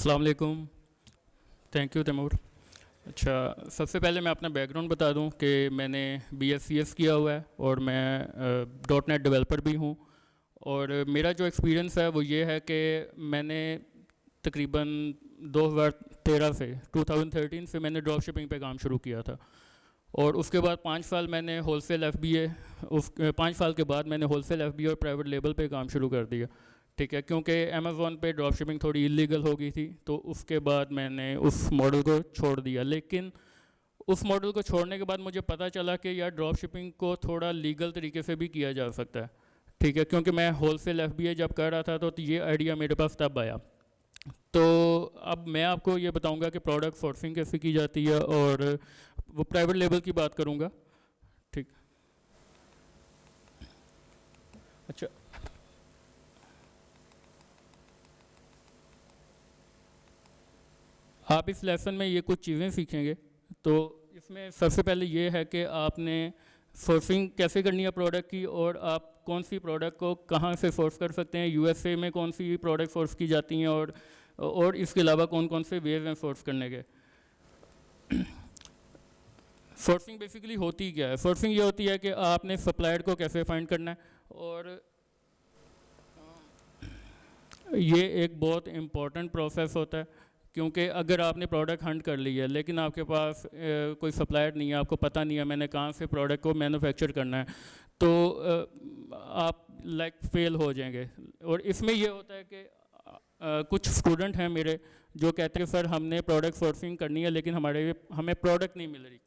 अस्सलाम वालेकुम। Thank you Taimur. अच्छा, सबसे पहले मैं अपना बैकग्राउंड बता दूं कि मैंने BScs किया हुआ है और मैं .NET डेवलपर भी हूं। और मेरा जो एक्सपीरियंस है वो ये है कि मैंने तकरीबन 2013 से 2013 से मैंने ड्रॉप शिपिंग पे काम शुरू किया था। और उसके बाद 5 साल मैंने होलसेल FBA, उस 5 साल के बाद मैंने होलसेल FBA और प्राइवेट लेबल पे काम शुरू कर दिया। ठीक है, क्योंकि अमेज़ॉन पे ड्रॉप शिपिंग थोड़ी इलीगल हो गई थी, तो उसके बाद मैंने उस मॉडल को छोड़ दिया। लेकिन उस मॉडल को छोड़ने के बाद मुझे पता चला कि यार ड्रॉप शिपिंग को थोड़ा लीगल तरीके से भी किया जा सकता है। ठीक है, क्योंकि मैं होलसेल FBA जब कर रहा था तो ये आइडिया मेरे पास तब आया। तो अब मैं आपको ये बताऊंगा कि प्रोडक्ट सोर्सिंग कैसे की जाती है और वो प्राइवेट लेबल की बात करूंगा। ठीक। अच्छा, आप इस लेसन में ये कुछ चीज़ें सीखेंगे। तो इसमें सबसे पहले ये है कि आपने सोर्सिंग कैसे करनी है प्रोडक्ट की, और आप कौन सी प्रोडक्ट को कहाँ से सोर्स कर सकते हैं। USA में कौन सी प्रोडक्ट सोर्स की जाती हैं, और इसके अलावा कौन कौन से वेज हैं सोर्स करने के। सोर्सिंग बेसिकली होती क्या है? सोर्सिंग ये होती है कि आपने सप्लायर को कैसे फाइंड करना है, और ये एक बहुत इम्पॉर्टेंट प्रोसेस होता है। क्योंकि अगर आपने प्रोडक्ट हंट कर ली है लेकिन आपके पास कोई सप्लायर नहीं है, आपको पता नहीं है मैंने कहाँ से प्रोडक्ट को मैन्युफैक्चर करना है, तो आप फेल हो जाएंगे। और इसमें ये होता है कि कुछ स्टूडेंट हैं मेरे जो कहते हैं सर हमने प्रोडक्ट सोर्सिंग करनी है लेकिन हमें प्रोडक्ट नहीं मिल रही।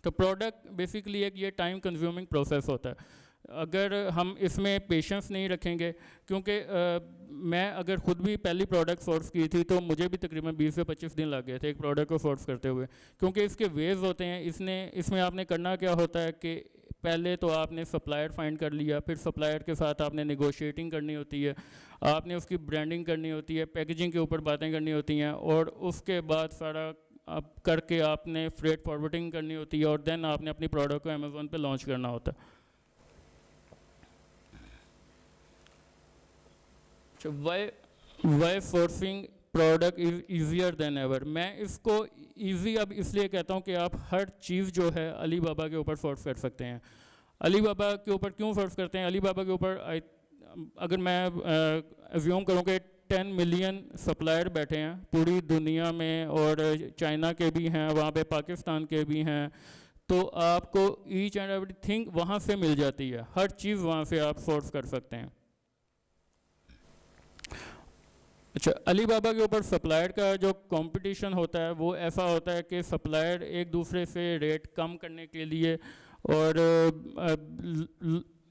तो प्रोडक्ट बेसिकली एक ये टाइम कंज्यूमिंग प्रोसेस होता है। अगर हम इसमें पेशेंस नहीं रखेंगे, क्योंकि मैं अगर ख़ुद भी पहली प्रोडक्ट सोर्स की थी तो मुझे भी तकरीबन 20 से 25 दिन लग गए थे एक प्रोडक्ट को सोर्स करते हुए, क्योंकि इसके वेज होते हैं। इसमें आपने करना क्या होता है कि पहले तो आपने सप्लायर फाइंड कर लिया, फिर सप्लायर के साथ आपने नेगोशिएटिंग करनी होती है, आपने उसकी ब्रांडिंग करनी होती है, पैकेजिंग के ऊपर बातें करनी होती हैं, और उसके बाद सारा आप करके आपने फ्रेट फॉरवर्डिंग करनी होती है, और देन आपने अपनी प्रोडक्ट को अमेज़ॉन पे लॉन्च करना होता है। Why sourcing product is easier than ever. मैं इसको ईजी अब इसलिए कहता हूँ कि आप हर चीज़ जो है अली बाबा के ऊपर सोर्स कर सकते हैं। अली बाबा के ऊपर क्यों सोर्स करते हैं? अली बाबा के ऊपर अगर मैं अज्यूम करूँ कि 10 मिलियन सप्लायर बैठे हैं पूरी दुनिया में, और चाइना के भी हैं, वहाँ पे पाकिस्तान के भी हैं, तो आपको ईच एंड एवरीथिंग वहाँ से मिल जाती है। हर चीज़ वहाँ से आप सोर्स कर सकते हैं। अच्छा, अली बाबा के ऊपर सप्लायर का जो कंपटीशन होता है वो ऐसा होता है कि सप्लायर एक दूसरे से रेट कम करने के लिए, और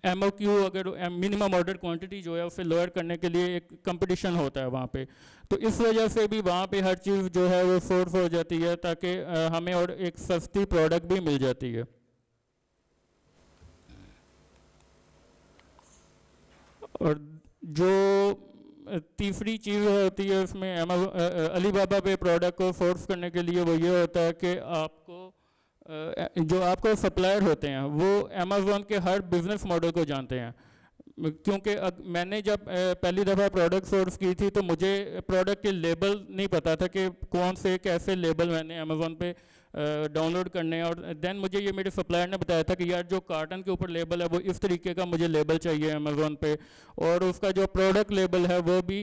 MOQ अगर मिनिमम ऑर्डर क्वांटिटी जो है उसे लोअर करने के लिए एक कंपटीशन होता है वहाँ पे। तो इस वजह से भी वहाँ पे हर चीज़ जो है वो सोर्स हो जाती है, ताकि हमें और एक सस्ती प्रोडक्ट भी मिल जाती है। और जो तीसरी चीज़ होती है उसमें अली बाबा पे प्रोडक्ट को सोर्स करने के लिए, वो ये होता है कि जो आपको सप्लायर होते हैं वो अमेज़ॉन के हर बिज़नेस मॉडल को जानते हैं। क्योंकि मैंने जब पहली दफ़ा प्रोडक्ट सोर्स की थी तो मुझे प्रोडक्ट के लेबल नहीं पता था कि कौन से कैसे लेबल मैंने अमेज़ॉन पे डाउनलोड करने हैं, और देन मुझे ये मेरे सप्लायर ने बताया था कि यार जो कार्टन के ऊपर लेबल है वो इस तरीके का मुझे लेबल चाहिए अमेज़ॉन पे, और उसका जो प्रोडक्ट लेबल है वो भी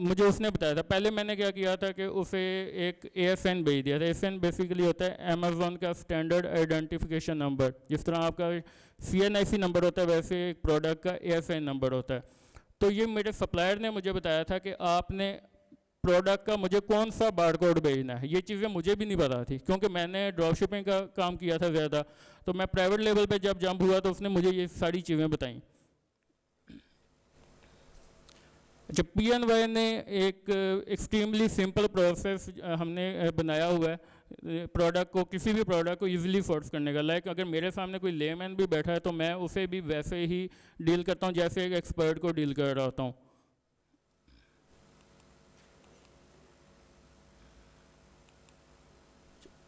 मुझे उसने बताया था। पहले मैंने क्या किया था कि उसे एक ASN भेज दिया था। ASN बेसिकली होता है अमेज़ॉन का स्टैंडर्ड आइडेंटिफिकेशन नंबर। जिस तरह आपका CNIC नंबर होता है वैसे एक प्रोडक्ट का ASN नंबर होता है। तो ये मेरे सप्लायर ने मुझे बताया था कि आपने प्रोडक्ट का मुझे कौन सा बारकोड भेजना है। ये चीज़ें मुझे भी नहीं पता थी, क्योंकि मैंने ड्रॉप शिपिंग का काम किया था ज़्यादा। तो मैं प्राइवेट लेवल पे जब जंप हुआ तो उसने मुझे ये सारी चीज़ें बताई। अच्छा, PNY ने एक एक्सट्रीमली सिंपल प्रोसेस हमने बनाया हुआ है प्रोडक्ट को, किसी भी प्रोडक्ट को इजीली सोर्स करने का। लाइक अगर मेरे सामने कोई लेमैन भी बैठा है तो मैं उसे भी वैसे ही डील करता हूँ जैसे एक एक्सपर्ट को डील कर रहा होता हूँ।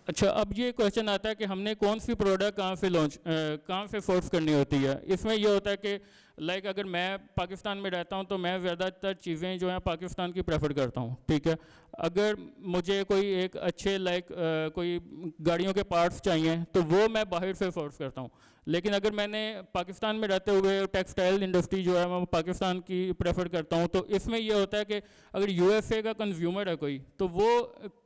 अच्छा, अब ये क्वेश्चन आता है कि हमने कौन सी प्रोडक्ट कहाँ से सोर्स करनी होती है। इसमें ये होता है कि लाइक अगर मैं पाकिस्तान में रहता हूँ तो मैं ज़्यादातर चीज़ें जो हैं पाकिस्तान की प्रेफर करता हूँ, ठीक है। अगर मुझे कोई एक अच्छे लाइक कोई गाड़ियों के पार्ट्स चाहिए तो वो मैं बाहर से सोर्स करता हूँ। लेकिन अगर मैंने पाकिस्तान में रहते हुए टेक्सटाइल इंडस्ट्री जो है मैं पाकिस्तान की प्रेफर करता हूँ, तो इसमें ये होता है कि अगर यूएसए का कंज्यूमर है कोई, तो वो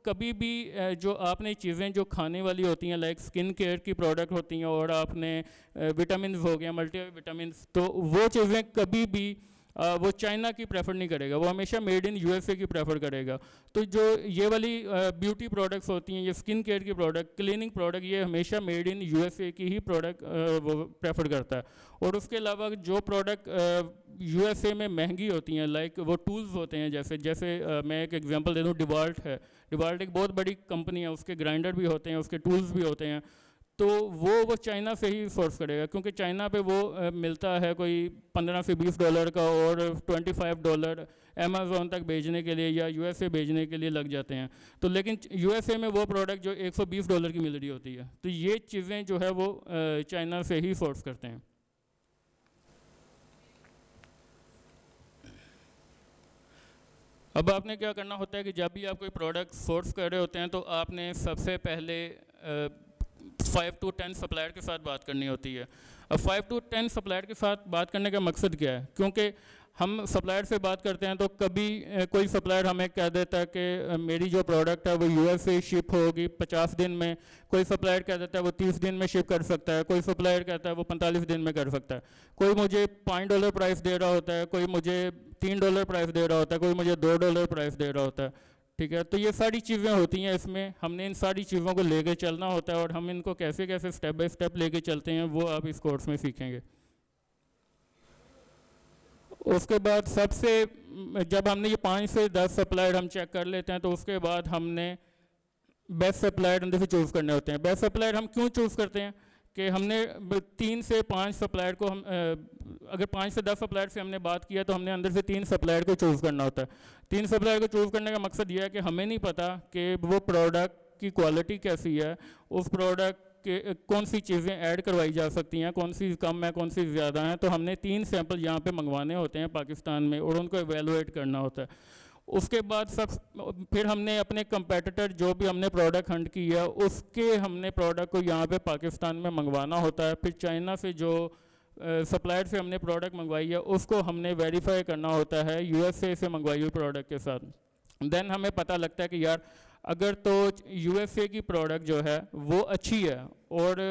कभी भी जो आपने चीज़ें जो खाने वाली होती हैं लाइक स्किन केयर की प्रोडक्ट होती हैं और आपने विटामिन हो गया, मल्टी विटामिन, तो वो चीज़ें कभी भी वो चाइना की प्रेफर नहीं करेगा, वो हमेशा मेड इन यूएसए की प्रेफर करेगा। तो जो ये वाली ब्यूटी प्रोडक्ट्स होती हैं, ये स्किन केयर की प्रोडक्ट, क्लीनिंग प्रोडक्ट, ये हमेशा मेड इन यूएसए की ही प्रोडक्ट वो प्रेफर करता है। और उसके अलावा जो प्रोडक्ट यूएसए में महंगी होती हैं, लाइक वो टूल्स होते हैं, जैसे जैसे मैं एक एग्जांपल दे दूँ, डिवाल्ट है। डिवाल्ट एक बहुत बड़ी कंपनी है, उसके ग्राइंडर भी होते हैं, उसके टूल्स भी होते हैं, तो वो चाइना से ही सोर्स करेगा, क्योंकि चाइना पे वो मिलता है कोई 15 से 20 डॉलर का, और $25 अमेज़ोन तक भेजने के लिए या यूएसए भेजने के लिए लग जाते हैं। तो लेकिन यूएसए में वो प्रोडक्ट जो $120 की मिल रही होती है, तो ये चीज़ें जो है वो चाइना से ही सोर्स करते हैं। अब आपने क्या करना होता है कि जब भी आप कोई प्रोडक्ट सोर्स कर रहे होते हैं तो आपने सबसे पहले 5 to 10 सप्लायर के साथ बात करनी होती है। अब 5 to 10 सप्लायर के साथ बात करने का मकसद क्या है? क्योंकि हम सप्लायर से बात करते हैं तो कभी कोई सप्लायर हमें कह देता है कि मेरी जो प्रोडक्ट है वो यूएस से शिप होगी 50 दिन में, कोई सप्लायर कह देता है वो 30 दिन में शिप कर सकता है, कोई सप्लायर कहता है वो 45 दिन में कर सकता है, कोई मुझे $5 प्राइस दे रहा होता है, कोई मुझे $3 प्राइस दे रहा होता है, कोई मुझे $2 प्राइस दे रहा होता है, ठीक है। तो ये सारी चीज़ें होती हैं, इसमें हमने इन सारी चीज़ों को लेके चलना होता है, और हम इनको कैसे कैसे स्टेप बाय स्टेप लेके चलते हैं वो आप इस कोर्स में सीखेंगे। उसके बाद सबसे जब हमने ये 5 से 10 सप्लायर हम चेक कर लेते हैं, तो उसके बाद हमने बेस्ट सप्लायर अंदर से चूज़ करने होते हैं। बेस्ट सप्लायर हम क्यों चूज़ करते हैं कि हमने 3 से 5 सप्लायर को हम अगर 5 से 10 सप्लायर से हमने बात किया तो हमने अंदर से 3 सप्लायर को चूज़ करना होता है। 3 सप्लायर को चूज़ करने का मकसद ये है कि हमें नहीं पता कि वो प्रोडक्ट की क्वालिटी कैसी है, उस प्रोडक्ट के कौन सी चीज़ें ऐड करवाई जा सकती हैं, कौन सी कम है, कौन सी ज़्यादा हैं। तो हमने 3 सैंपल यहाँ पे मंगवाने होते हैं पाकिस्तान में, और उनको एवेलुएट करना होता है। उसके बाद फिर हमने अपने कंपेटिटर जो भी हमने प्रोडक्ट हंट किया उसके हमने प्रोडक्ट को यहाँ पे पाकिस्तान में मंगवाना होता है। फिर चाइना से जो सप्लायर से हमने प्रोडक्ट मंगवाई है उसको हमने वेरीफाई करना होता है यूएसए से मंगवाई हुई प्रोडक्ट के साथ। देन हमें पता लगता है कि यार अगर तो यूएसए की प्रोडक्ट जो है वो अच्छी है और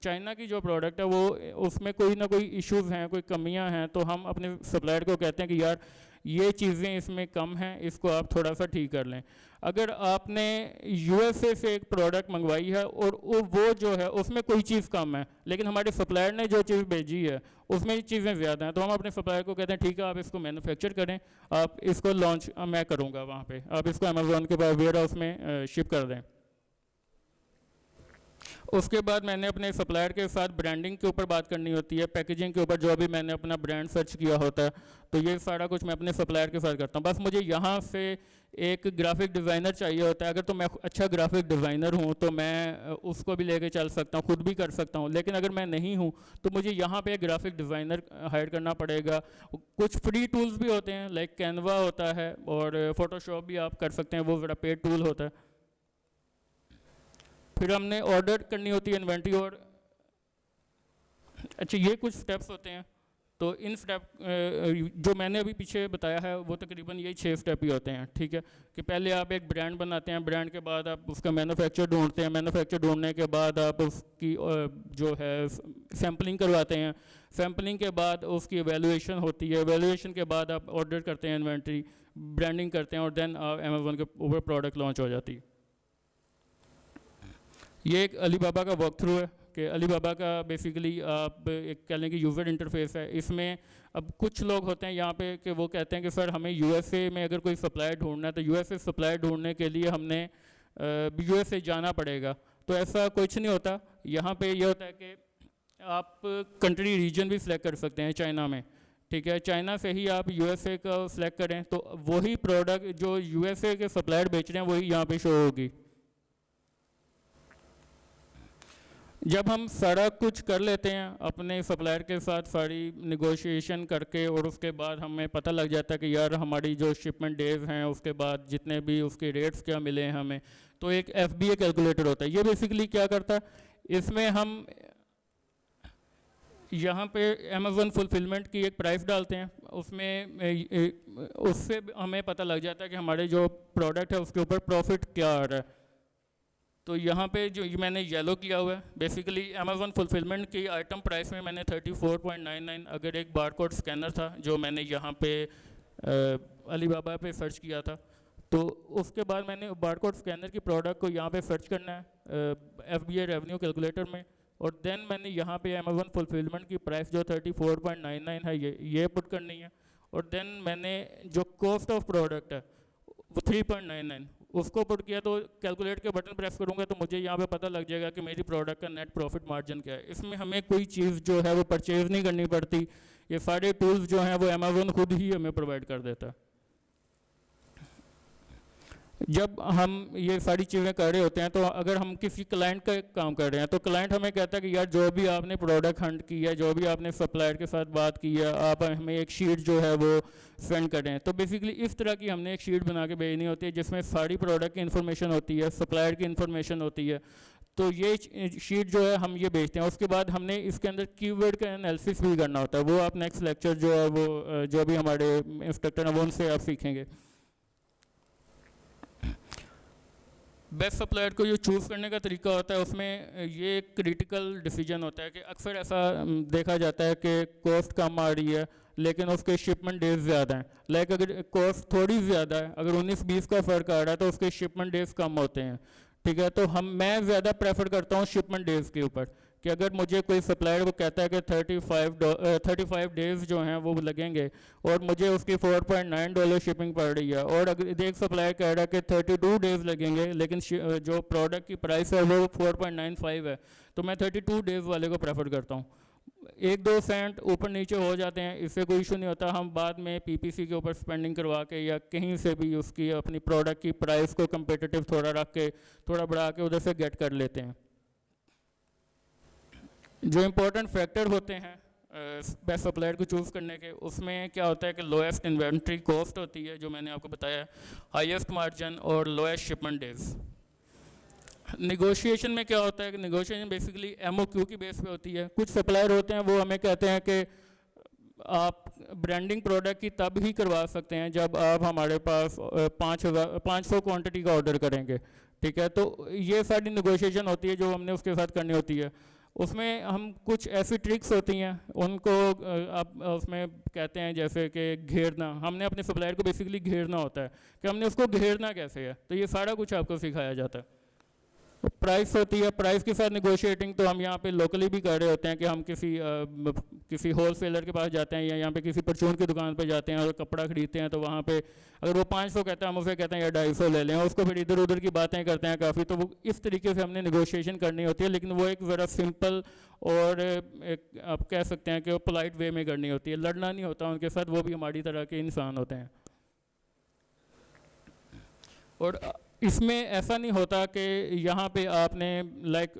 चाइना की जो प्रोडक्ट है वो उसमें कोई ना कोई इश्यूज़ हैं, कोई कमियां हैं, तो हम अपने सप्लायर को कहते हैं कि यार ये चीज़ें इसमें कम हैं, इसको आप थोड़ा सा ठीक कर लें। अगर आपने यूएसए से एक प्रोडक्ट मंगवाई है और वो जो है उसमें कोई चीज़ कम है, लेकिन हमारे सप्लायर ने जो चीज़ भेजी है उसमें चीज़ें ज़्यादा हैं, तो हम अपने सप्लायर को कहते हैं ठीक है आप इसको मैन्युफैक्चर करें, आप इसको लॉन्च मैं करूँगा वहाँ पे, आप इसको अमेज़ॉन के पास वेयर हाउस में शिप कर दें। उसके बाद मैंने अपने सप्लायर के साथ ब्रांडिंग के ऊपर बात करनी होती है, पैकेजिंग के ऊपर जो भी मैंने अपना ब्रांड सर्च किया होता है, तो ये सारा कुछ मैं अपने सप्लायर के साथ करता हूँ। बस मुझे यहाँ से एक ग्राफिक डिज़ाइनर चाहिए होता है। अगर तो मैं अच्छा ग्राफिक डिज़ाइनर हूँ तो मैं उसको भी लेके चल सकता हूँ, खुद भी कर सकता हूँ, लेकिन अगर मैं नहीं हूँ तो मुझे यहाँ पे एक ग्राफिक डिज़ाइनर हायर करना पड़ेगा। कुछ फ्री टूल्स भी होते हैं लाइक कैनवा होता है और फोटोशॉप भी आप कर सकते हैं, वो ज़रा पेड टूल होता है। फिर हमने ऑर्डर करनी होती है इन्वेंट्री, और अच्छा ये कुछ स्टेप्स होते हैं। तो इन स्टेप जो मैंने अभी पीछे बताया है वो तकरीबन यही 6 स्टेप ही होते हैं, ठीक है। कि पहले आप एक ब्रांड बनाते हैं, ब्रांड के बाद आप उसका मैन्युफैक्चर ढूंढते हैं, मैन्युफैक्चर ढूंढने के बाद आप उसकी जो है सैम्पलिंग करवाते हैं, सैम्पलिंग के बाद उसकी एवेल्युएशन होती है, एवेल्युएशन के बाद आप ऑर्डर करते हैं इन्वेंट्री, ब्रांडिंग करते हैं, और देन अमेज़ॉन के ऊपर प्रोडक्ट लॉन्च हो जाती है। ये एक अलीबाबा का वॉक थ्रू है कि अलीबाबा का बेसिकली आप एक कह लें कि यूज़र इंटरफेस है। इसमें अब कुछ लोग होते हैं यहाँ पे कि वो कहते हैं कि सर हमें यूएसए में अगर कोई सप्लायर ढूंढना है तो यूएसए सप्लायर ढूंढने के लिए हमने यूएसए जाना पड़ेगा। तो ऐसा कुछ नहीं होता। यहाँ पे ये होता है कि आप कंट्री रीजन भी सिलेक्ट कर सकते हैं चाइना में, ठीक है। चाइना से ही आप यूएसए का सिलेक्ट करें तो वही प्रोडक्ट जो यूएसए के सप्लायर बेच रहे हैं वही यहाँ पे शो होगी। जब हम सारा कुछ कर लेते हैं अपने सप्लायर के साथ, सारी निगोशिएशन करके, और उसके बाद हमें पता लग जाता है कि यार हमारी जो शिपमेंट डेज हैं, उसके बाद जितने भी उसके रेट्स क्या मिले हैं हमें, तो एक FBA कैलकुलेटर होता है। ये बेसिकली क्या करता है, इसमें हम यहाँ पे अमेज़न फुलफिलमेंट की एक प्राइस डालते हैं, उससे हमें पता लग जाता है कि हमारे जो प्रोडक्ट है उसके ऊपर प्रॉफिट क्या आ रहा है। तो यहाँ पे जो ये मैंने येलो किया हुआ है, बेसिकली अमेज़न फुलफिलमेंट की आइटम प्राइस में मैंने 34.99 अगर एक बारकोड स्कैनर था जो मैंने यहाँ पे अलीबाबा पे सर्च किया था, तो उसके बाद मैंने बारकोड स्कैनर की प्रोडक्ट को यहाँ पे सर्च करना है FBA रेवेन्यू कैलकुलेटर में, और देन मैंने यहाँ पे अमेज़न फुलफिलमेंट की प्राइस जो 34.99 है ये पुट करनी है, और देन मैंने जो कॉस्ट ऑफ प्रोडक्ट है वो 3.99 उसको पुट किया। तो कैलकुलेट के बटन प्रेस करूँगा तो मुझे यहाँ पे पता लग जाएगा कि मेरी प्रोडक्ट का नेट प्रॉफिट मार्जिन क्या है। इसमें हमें कोई चीज़ जो है वो परचेज़ नहीं करनी पड़ती, ये सारे टूल्स जो हैं वो अमेज़न खुद ही हमें प्रोवाइड कर देता है। जब हम ये सारी चीज़ें कर रहे होते हैं, तो अगर हम किसी क्लाइंट का काम कर रहे हैं तो क्लाइंट हमें कहता है कि यार जो भी आपने प्रोडक्ट हंट की है, जो भी आपने सप्लायर के साथ बात की है, आप हमें एक शीट जो है वो सेंड करें। तो बेसिकली इस तरह की हमने एक शीट बना के भेजनी होती है जिसमें सारी प्रोडक्ट की इन्फॉर्मेशन होती है, सप्लायर की इन्फॉर्मेशन होती है। तो ये शीट जो है हम ये भेजते हैं। उसके बाद हमने इसके अंदर कीवर्ड का एनालिसिस भी करना होता है, वो आप नेक्स्ट लेक्चर जो है वो जो भी हमारे इंस्ट्रक्टर हैं वो उनसे आप सीखेंगे। बेस्ट सप्लायर को जो चूज़ करने का तरीका होता है उसमें ये एक क्रिटिकल डिसीजन होता है कि अक्सर ऐसा देखा जाता है कि कॉस्ट कम आ रही है लेकिन उसके शिपमेंट डेज ज़्यादा हैं। लाइक अगर कॉस्ट थोड़ी ज़्यादा है, अगर 19-20 का फ़र्क आ रहा है तो उसके शिपमेंट डेज कम होते हैं, ठीक है। तो मैं ज़्यादा प्रेफर करता हूँ शिपमेंट डेज के ऊपर, कि अगर मुझे कोई सप्लायर वो कहता है कि 35 डेज़ जो हैं वो लगेंगे और मुझे उसकी $4.9 शिपिंग पड़ रही है, और अगर एक सप्लायर कह रहा है कि 32 डेज़ लगेंगे लेकिन जो प्रोडक्ट की प्राइस है वो 4.95 है, तो मैं 32 डेज़ वाले को प्रेफर करता हूँ। 1-2 सेंट ऊपर नीचे हो जाते हैं, इससे कोई इशू नहीं होता। हम बाद में PPC के ऊपर स्पेंडिंग करवा के या कहीं से भी उसकी अपनी प्रोडक्ट की प्राइस को कम्पिटिटिव थोड़ा रख के, थोड़ा बढ़ा के उधर से गेट कर लेते हैं। जो इम्पोर्टेंट फैक्टर होते हैं बेस्ट सप्लायर को चूज़ करने के, उसमें क्या होता है कि लोएस्ट इन्वेंट्री कॉस्ट होती है जो मैंने आपको बताया, हाईएस्ट मार्जिन और लोएस्ट शिपमेंट डेज। निगोशिएशन में क्या होता है कि निगोशिएशन बेसिकली MOQ की बेस पे होती है। कुछ सप्लायर होते हैं वो हमें कहते हैं कि आप ब्रांडिंग प्रोडक्ट की तब ही करवा सकते हैं जब आप हमारे पास 500 क्वांटिटी का ऑर्डर करेंगे, ठीक है। तो ये सारी निगोशिएशन होती है जो हमने उसके साथ करनी होती है। उसमें हम कुछ ऐसी ट्रिक्स होती हैं उनको आप उसमें कहते हैं जैसे कि घेरना। हमने अपने सप्लायर को बेसिकली घेरना होता है कि हमने उसको घेरना कैसे है, तो ये सारा कुछ आपको सिखाया जाता है। प्राइस होती है, प्राइस के साथ निगोशिएटिंग तो हम यहाँ पे लोकली भी कर रहे होते हैं कि हम किसी होलसेलर के पास जाते हैं या यहाँ पे किसी परचून की दुकान पे जाते हैं और कपड़ा खरीदते हैं, तो वहाँ पे अगर वो 500 कहता है हम उसे कहते हैं या 250 ले लें, उसको फिर इधर उधर की बातें करते हैं काफ़ी। तो वो इस तरीके से हमने निगोशिएशन करनी होती है, लेकिन वो एक ज़रा सिंपल और एक आप कह सकते हैं कि वो पोलाइट वे में करनी होती है। लड़ना नहीं होता उनके साथ, वो भी हमारी तरह के इंसान होते हैं। और इसमें ऐसा नहीं होता कि यहाँ पे आपने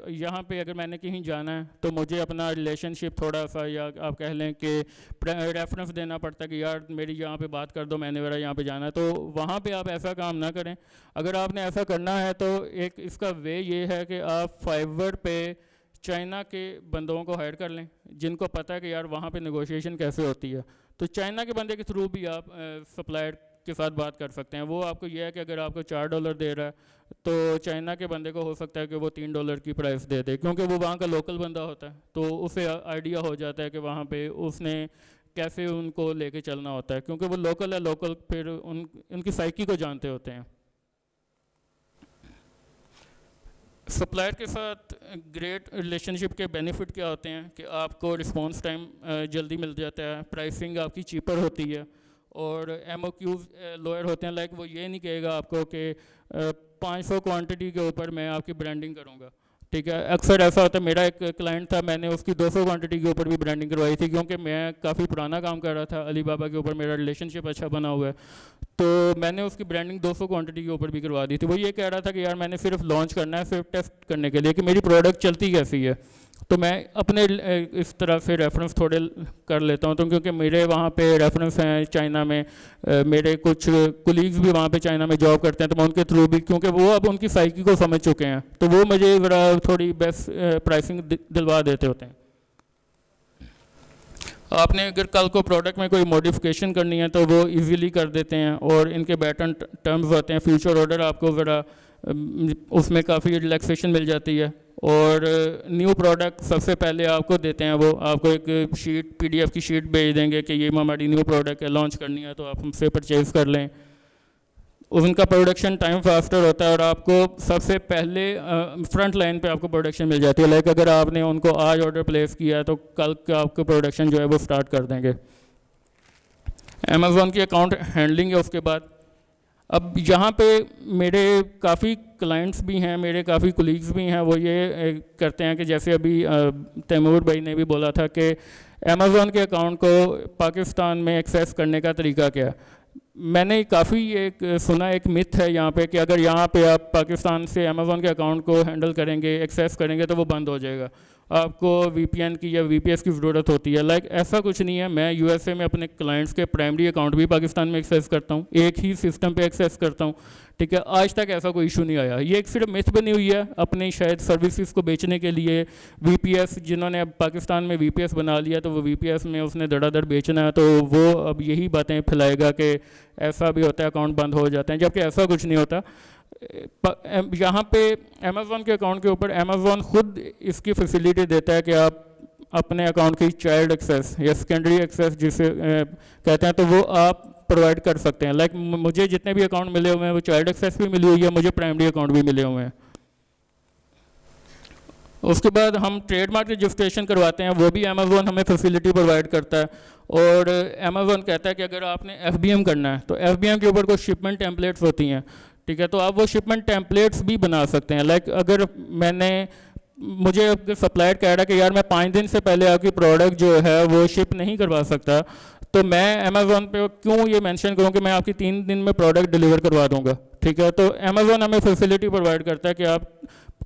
यहाँ पे अगर मैंने कहीं जाना है तो मुझे अपना रिलेशनशिप थोड़ा सा, या आप कह लें कि रेफरेंस देना पड़ता है कि यार मेरी यहाँ पे बात कर दो, मैंने मेरा यहाँ पे जाना है। तो वहाँ पे आप ऐसा काम ना करें। अगर आपने ऐसा करना है तो एक इसका वे ये है कि आप फाइवर पे चाइना के बंदों को हायर कर लें जिनको पता है कि यार वहाँ पे नेगोशिएशन कैसे होती है। तो चाइना के बंदे के थ्रू भी आप सप्लायर के साथ बात कर सकते हैं। वो आपको यह है कि अगर आपको $4 दे रहा है तो चाइना के बंदे को हो सकता है कि वो $3 की प्राइस दे दे, क्योंकि वो वहाँ का लोकल बंदा होता है। तो उसे आइडिया हो जाता है कि वहाँ पे उसने कैसे उनको लेके चलना होता है, क्योंकि वो लोकल है। लोकल फिर उनकी साइकी को जानते होते हैं। सप्लायर के साथ ग्रेट रिलेशनशिप के बेनिफिट क्या होते हैं कि आपको रिस्पॉन्स टाइम जल्दी मिल जाता है, प्राइसिंग आपकी चीपर होती है, और MOQs लोअर होते हैं। लाइक वो ये नहीं कहेगा आपको कि 500 क्वांटिटी के ऊपर मैं आपकी ब्रांडिंग करूँगा। ठीक है। अक्सर ऐसा होता है, मेरा एक क्लाइंट था, मैंने उसकी 200 क्वांटिटी के ऊपर भी ब्रांडिंग करवाई थी, क्योंकि मैं काफ़ी पुराना काम कर रहा था अली बाबा के ऊपर, मेरा रिलेशनशिप अच्छा बना हुआ है, तो मैंने उसकी ब्रांडिंग 200 क्वांटिटी के ऊपर भी करवा दी थी। वो ये कह रहा था कि यार मैंने सिर्फ लॉन्च करना है, सिर्फ टेस्ट करने के लिए कि मेरी प्रोडक्ट चलती कैसी है। तो मैं अपने इस तरह से रेफरेंस थोड़े कर लेता हूँ, तो क्योंकि मेरे वहाँ पे रेफरेंस हैं चाइना में, मेरे कुछ कुलीग्स भी वहाँ पे चाइना में जॉब करते हैं, तो मैं उनके थ्रू भी, क्योंकि वो अब उनकी साइकी को समझ चुके हैं, तो वो मुझे ज़रा थोड़ी बेस्ट प्राइसिंग दिलवा देते होते हैं। आपने अगर कल को प्रोडक्ट में कोई मॉडिफिकेशन करनी है तो वो इजीली कर देते हैं, और इनके बैटन टर्म्स होते हैं, फ्यूचर ऑर्डर आपको ज़रा उसमें काफ़ी रिलैक्सेशन मिल जाती है। और न्यू प्रोडक्ट सबसे पहले आपको देते हैं, वो आपको एक शीट PDF की शीट भेज देंगे कि ये हमारी न्यू प्रोडक्ट है, लॉन्च करनी है, तो आप हमसे परचेज़ कर लें। उनका प्रोडक्शन टाइम फास्टर होता है, और आपको सबसे पहले फ्रंट लाइन पे आपको प्रोडक्शन मिल जाती है। लाइक अगर आपने उनको आज ऑर्डर प्लेस किया है तो कल का आपको प्रोडक्शन जो है वो स्टार्ट कर देंगे। अमेज़ॉन की अकाउंट हैंडलिंग है उसके बाद। अब यहाँ पे मेरे काफ़ी क्लाइंट्स भी हैं, मेरे काफ़ी कोलीग्स भी हैं, वो ये करते हैं कि जैसे अभी तैमूर भाई ने भी बोला था कि अमेज़ॉन के अकाउंट को पाकिस्तान में एक्सेस करने का तरीका क्या है। मैंने काफ़ी एक सुना, एक मिथ है यहाँ पे कि अगर यहाँ पे आप पाकिस्तान से अमेज़ॉन के अकाउंट को हैंडल करेंगे, एक्सेस करेंगे, तो वो बंद हो जाएगा, आपको VPN की या VPS की ज़रूरत होती है। लाइक ऐसा कुछ नहीं है। मैं USA में अपने क्लाइंट्स के प्राइमरी अकाउंट भी पाकिस्तान में एक्सेस करता हूँ, एक ही सिस्टम पे एक्सेस करता हूँ, ठीक है। आज तक ऐसा कोई इशू नहीं आया। ये एक सिर्फ मिथ बनी हुई है अपनी शायद सर्विसेज को बेचने के लिए। VPS जिन्होंने अब पाकिस्तान में VPS बना लिया, तो वो VPS में उसने धड़ाधड़ बेचना है, तो वो अब यही बातें फैलाएगा कि ऐसा भी होता है, अकाउंट बंद हो जाते हैं, जबकि ऐसा कुछ नहीं होता। यहाँ पे अमेज़ॉन के अकाउंट के ऊपर अमेज़ॉन खुद इसकी फैसिलिटी देता है कि आप अपने अकाउंट की चाइल्ड एक्सेस या सेकेंडरी एक्सेस जिसे कहते हैं, तो वो आप प्रोवाइड कर सकते हैं। लाइक मुझे जितने भी अकाउंट मिले हुए हैं वो चाइल्ड एक्सेस भी मिली हुई है, मुझे प्राइमरी अकाउंट भी मिले हुए हैं। उसके बाद हम ट्रेडमार्क रजिस्ट्रेशन करवाते हैं, वो भी अमेज़ॉन हमें फैसिलिटी प्रोवाइड करता है। और अमेज़ॉन कहता है कि अगर आपने FBM करना है तो FBM के ऊपर कुछ शिपमेंट टेम्पलेट्स होती हैं, ठीक है, तो आप वो शिपमेंट टेम्पलेट्स भी बना सकते हैं। लाइक अगर मुझे अगर सप्लायर कह रहा है कि यार मैं 5 दिन से पहले आपकी प्रोडक्ट जो है वो शिप नहीं करवा सकता, तो मैं अमेज़ॉन पे क्यों ये मेंशन करूँ कि मैं आपकी 3 दिन में प्रोडक्ट डिलीवर करवा दूंगा, ठीक है। तो अमेज़ॉन हमें फैसिलिटी प्रोवाइड करता है कि आप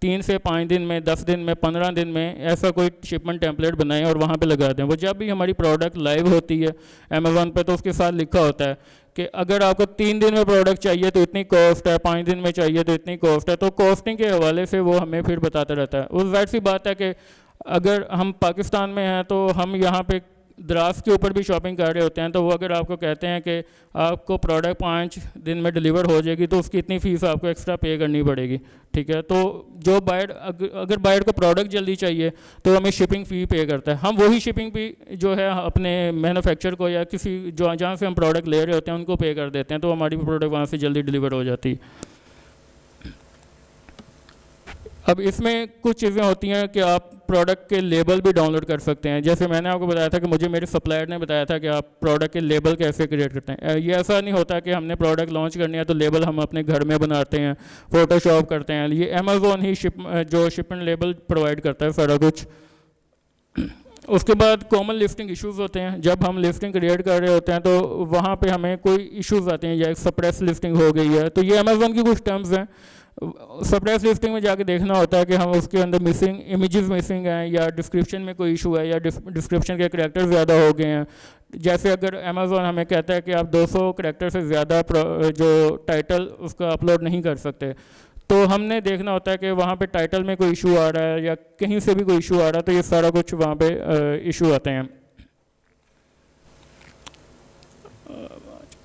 3 से 5 दिन में, 10 दिन में, 15 दिन में ऐसा कोई शिपमेंट टेम्पलेट बनाएं और वहाँ पे लगा दें। वो जब भी हमारी प्रोडक्ट लाइव होती है अमेज़ॉन पे, तो उसके साथ लिखा होता है कि अगर आपको 3 दिन में प्रोडक्ट चाहिए तो इतनी कॉस्ट है, 5 दिन में चाहिए तो इतनी कॉस्ट है। तो कॉस्टिंग के हवाले से वो हमें फिर बताता रहता है। उस जाहिर सी बात है कि अगर हम पाकिस्तान में हैं तो हम यहाँ पे द्रास के ऊपर भी शॉपिंग कर रहे होते हैं, तो वो अगर आपको कहते हैं कि आपको प्रोडक्ट 5 दिन में डिलीवर हो जाएगी, तो उसकी इतनी फ़ीस आपको एक्स्ट्रा पे करनी पड़ेगी, ठीक है। तो जो बायर अगर बायर को प्रोडक्ट जल्दी चाहिए तो हमें शिपिंग फ़ी पे करता है। हम वही शिपिंग फ़ी जो है अपने मैन्युफैक्चर को या किसी जो जहाँ से हम प्रोडक्ट ले रहे होते हैं उनको पे कर देते हैं, तो हमारी प्रोडक्ट वहाँ से जल्दी डिलीवर हो जाती है। अब इसमें कुछ चीज़ें होती हैं कि आप प्रोडक्ट के लेबल भी डाउनलोड कर सकते हैं। जैसे मैंने आपको बताया था कि मुझे मेरे सप्लायर ने बताया था कि आप प्रोडक्ट के लेबल कैसे क्रिएट करते हैं। ये ऐसा नहीं होता कि हमने प्रोडक्ट लॉन्च करनी है तो लेबल हम अपने घर में बनाते हैं, फोटोशॉप करते हैं। ये अमेज़ॉन ही जो शिपमेंट लेबल प्रोवाइड करता है सारा कुछ। उसके बाद कॉमन लिस्टिंग इश्यूज होते हैं। जब हम लिस्टिंग क्रिएट कर रहे होते हैं तो वहाँ पे हमें कोई इश्यूज आते हैं, या एक सप्रेस लिस्टिंग हो गई है, तो ये अमेज़ॉन की कुछ टर्म्स हैं। सप्रेस लिस्टिंग में जाके देखना होता है कि हम उसके अंदर मिसिंग इमेजेस मिसिंग हैं, या डिस्क्रिप्शन में कोई इशू है, या डिस्क्रिप्शन के करैक्टर ज़्यादा हो गए हैं। जैसे अगर अमेज़ॉन हमें कहता है कि आप 200 करैक्टर से ज़्यादा जो टाइटल उसका अपलोड नहीं कर सकते, तो हमने देखना होता है कि वहाँ पे टाइटल में कोई इशू आ रहा है या कहीं से भी कोई इशू आ रहा है, तो ये सारा कुछ वहाँ पे इशू आते हैं।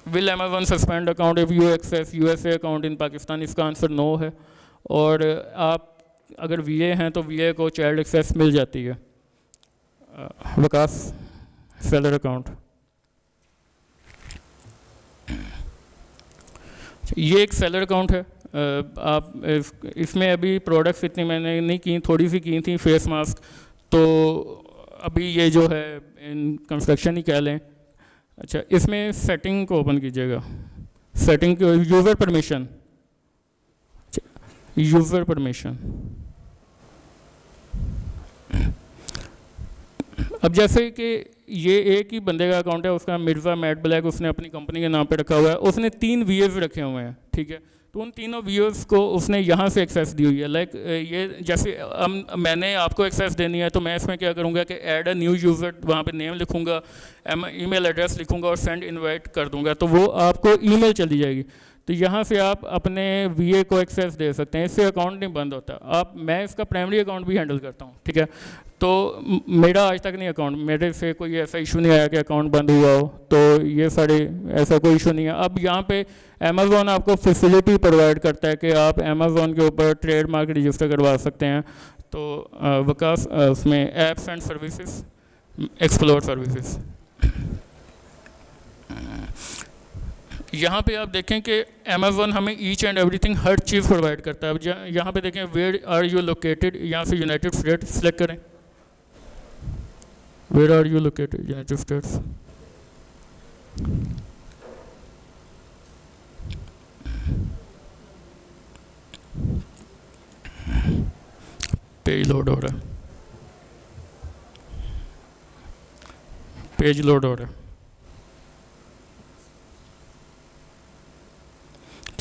Will Amazon suspend account if you access USA account in Pakistan? इसका आंसर नो है। और आप अगर VA हैं तो VA को चाइल्ड एक्सेस मिल जाती है। विकास सेलर अकाउंट, ये एक सेलर अकाउंट है। आप इसमें अभी प्रोडक्ट्स इतनी मैंने नहीं की, थोड़ी सी की थी फेस मास्क, तो अभी ये जो है इन कंस्ट्रक्शन ही कह लें। अच्छा, इसमें सेटिंग को ओपन कीजिएगा, सेटिंग को, यूज़र परमिशन, यूज़र परमिशन, अब जैसे कि ये एक ही बंदे का अकाउंट है, उसका मिर्ज़ा मैट ब्लैक, उसने अपनी कंपनी के नाम पे रखा हुआ है, उसने 3 वीएस रखे हुए हैं, ठीक है। तो उन तीनों वीएस को उसने यहाँ से एक्सेस दी हुई है। लाइक ये जैसे मैंने आपको एक्सेस देनी है, तो मैं इसमें क्या करूँगा कि ऐड अ न्यू यूज़र, वहाँ पे नेम लिखूँगा, ईमेल एड्रेस लिखूँगा और सेंड इनवाइट कर दूँगा, तो वो आपको ईमेल चली जाएगी। तो यहाँ से आप अपने वीए को एक्सेस दे सकते हैं, इससे अकाउंट नहीं बंद होता। मैं इसका प्राइमरी अकाउंट भी हैंडल करता हूँ, ठीक है। तो मेरा आज तक नहीं अकाउंट, मेरे से कोई ऐसा इशू नहीं आया कि अकाउंट बंद हुआ हो, तो ये सारे ऐसा कोई इशू नहीं है। अब यहाँ पे अमेज़ॉन आपको फैसिलिटी प्रोवाइड करता है कि आप अमेज़ॉन के ऊपर ट्रेडमार्क रजिस्टर करवा सकते हैं। तो वकास उसमें apps and services, explore services, यहाँ पे आप देखें कि अमेज़ॉन हमें each and everything, her cheese provide करता है। अब यहाँ पे देखें वेयर आर यू लोकेटेड, यहाँ से यूनाइटेड स्टेट्स सेलेक्ट करें। Where are you located, United States. Page load हो रहा है, पेज लोड हो रहा है।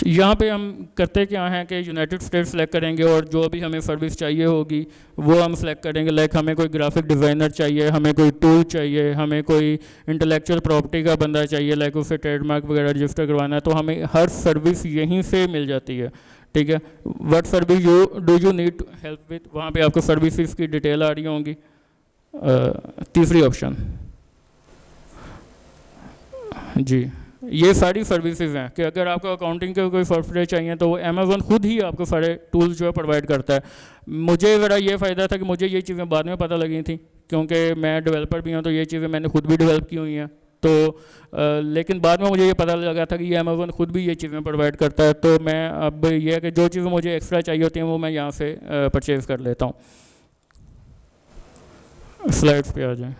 यहाँ पे हम करते क्या हैं कि यूनाइटेड स्टेट्स सेलेक्ट करेंगे और जो भी हमें सर्विस चाहिए होगी वो हम सेलेक्ट करेंगे। लाइक हमें कोई ग्राफिक डिज़ाइनर चाहिए, हमें कोई टूल चाहिए, हमें कोई इंटेलेक्चुअल प्रॉपर्टी का बंदा चाहिए, लाइक उसे ट्रेडमार्क वगैरह रजिस्टर करवाना है, तो हमें हर सर्विस यहीं से मिल जाती है, ठीक है। What service do you need help with, वहाँ पे आपको सर्विसेज की डिटेल आ रही होंगी। तीसरी ऑप्शन जी, ये सारी सर्विसेज हैं कि अगर आपको अकाउंटिंग के कोई सॉफ्टवेयर चाहिए तो वो अमेज़ॉन खुद ही आपको सारे टूल्स जो है प्रोवाइड करता है। मुझे ज़रा ये फ़ायदा था कि मुझे ये चीज़ें बाद में पता लगी थी, क्योंकि मैं डेवलपर भी हूँ, तो ये चीज़ें मैंने खुद भी डेवलप की हुई हैं। तो लेकिन बाद में मुझे ये पता लगा था कि ये अमेज़ॉन खुद भी ये चीज़ें प्रोवाइड करता है। तो मैं अब ये है कि जो चीज़ें मुझे एक्स्ट्रा चाहिए होती हैं वो मैं यहाँ से परचेज़ कर लेता हूँ। स्लाइड्स पे आ जाएँ।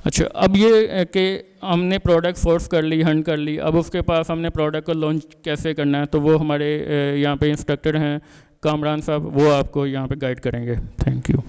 अच्छा, अब ये कि हमने प्रोडक्ट सोर्स कर ली, हंट कर ली, अब उसके पास हमने प्रोडक्ट को लॉन्च कैसे करना है, तो वो हमारे यहाँ पे इंस्ट्रक्टर हैं कामरान साहब, वो आपको यहाँ पे गाइड करेंगे। Thank you.